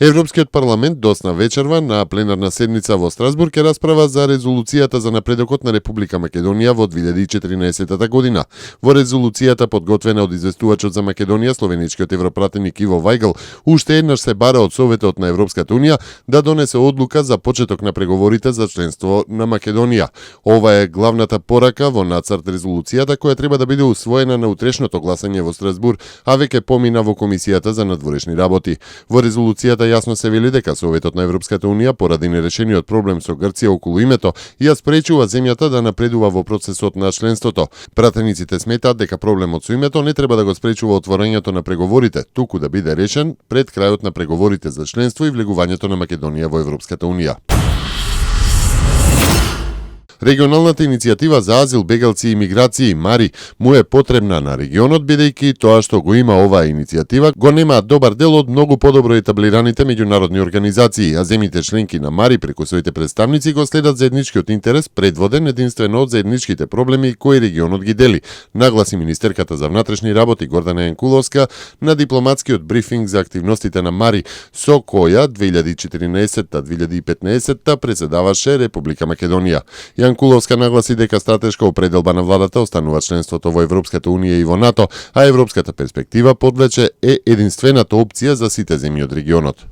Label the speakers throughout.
Speaker 1: Европскиот парламент досна вечерва на пленарна седница во Страсбург ќе расправа за резолуцијата за напредокот на Република Македонија во 2014 година. Во резолуцијата подготвена од известувачот за Македонија, словеничкиот европратеник Иво Вајгл, уште еднаш се бара од Советот на Европската унија да донесе одлука за почеток на преговорите за членство на Македонија. Ова е главната порака во нацрт резолуцијата која треба да биде усвоена на утрешното гласање во Страсбург, а веќе помина во Комисијата за надворешни работи. Во резолуцијата јасно се вели дека Советот на Европската унија поради нерешениот проблем со Грција околу името ја спречува земјата да напредува во процесот на членството. Пратениците сметаат дека проблемот со името не треба да го спречува отворањето на преговорите, туку да биде решен пред крајот на преговорите за членство и влегувањето на Македонија во Европската унија. Регионалната иницијатива за азил, бегалци и миграции МАРИ му е потребна на регионот, бидејќи тоа што го има оваа иницијатива го немаат добар дел од многу подобро етаблираните меѓународни организации, а земјите членки на МАРИ преку своите представници го следат заедничкиот интерес, предводен единствено од заедничките проблеми кои регионот ги дели, нагласи министерката за внатрешни работи Гордана Јанкуловска на дипломатскиот брифинг за активностите на МАРИ, со која 2014-2015 преседаваше Република Македонија. Јанкуловска нагласи дека стратешка определба на владата останува членството во Европската унија и во НАТО, а европската перспектива подлече е единствената опција за сите земји од регионот.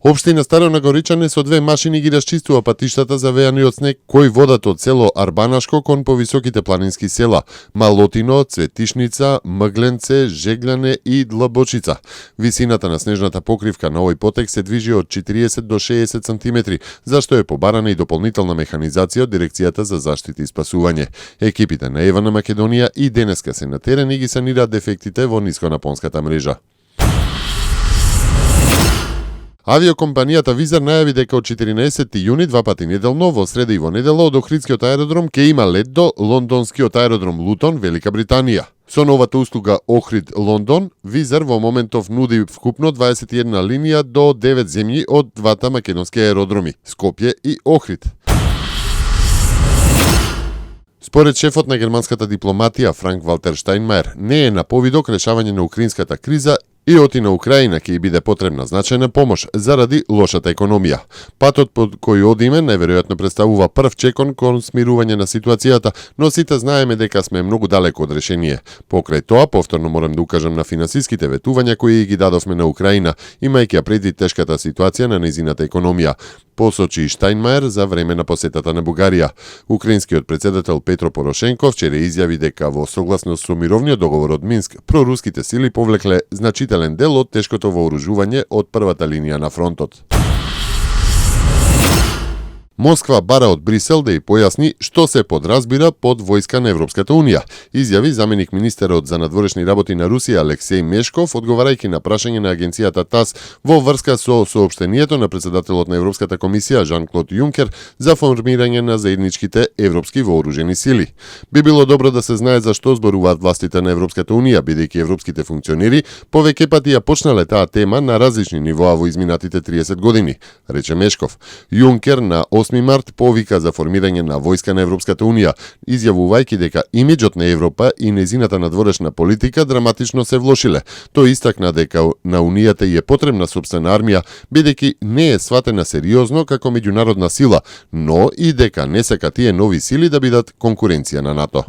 Speaker 1: Општина Старо Нагоричане со 2 машини ги расчистува патиштата завејани од снег кои водат од село Арбанашко кон повисоките планински села Малотино, Цветишница, Мгленце, Жегляне и Длабочица. Висината на снежната покривка на овој потек се движи од 40 до 60 сантиметри, зашто е побарана и дополнителна механизација од Дирекцијата за заштита и спасување. Екипите на Ева на Македонија и денеска се на терен и ги санираат дефектите во нисконапонската мрежа. Авиокомпанијата Визар најави дека од 14 јуни два пати неделно, во среда и во недела, од Охридскиот аеродром ќе има лет до лондонскиот аеродром Лутон, Велика Британија. Со новата услуга Охрид Лондон, Визар во моментов нуди вкупно 21 линија до 9 земји од двата македонски аеродроми, Скопје и Охрид. Според шефот на германската дипломатија Франк Валтер Штајнмајер, не е на повидок решавање на украинската криза и оти на Украина ќе биде потребна значајна помош заради лошата економија. Патот под кој одиме најверојатно представува прв чекон кон смирување на ситуацијата, но сите знаеме дека сме многу далеко од решение. Покрај тоа, повторно морам да укажам на финансиските ветувања кои ги дадовме на Украина, имајќи ја предвид тешката ситуација на нејзината економија, посочи Штајнмајер за време на посетата на Бугарија. Украинскиот председател Петро Порошенко вчера изјави дека во согласност со мировниот договор од Минск, проруските сили повлекле значителен дел од тешкото вооружување од првата линија на фронтот. Москва бара од Брисел да ја појасни што се подразбира под војска на Европската унија, изјави заменик министерот за надворешни работи на Русија Алексеј Мешков, одговарајќи на прашање на агенцијата ТАС во врска со соопштението на председателот на Европската комисија Жан-Клод Јункер за формирање на заедничките европски вооружени сили. Би било добро да се знае за што зборуваат властите на Европската унија, бидејќи европските функционери повеќе пати ја почнале таа тема на различни нивоа во изминатите 30 години, рече Мешков. Јункер на 8 март повика за формирање на војска на Европската унија, изјавувајќи дека имиџот на Европа и нејзината надворешна политика драматично се влошиле. Тој истакна дека на унијата и е потребна сопствена армија, бидејќи не е сватена сериозно како меѓународна сила, но и дека не сака тие нови сили да бидат конкуренција на НАТО.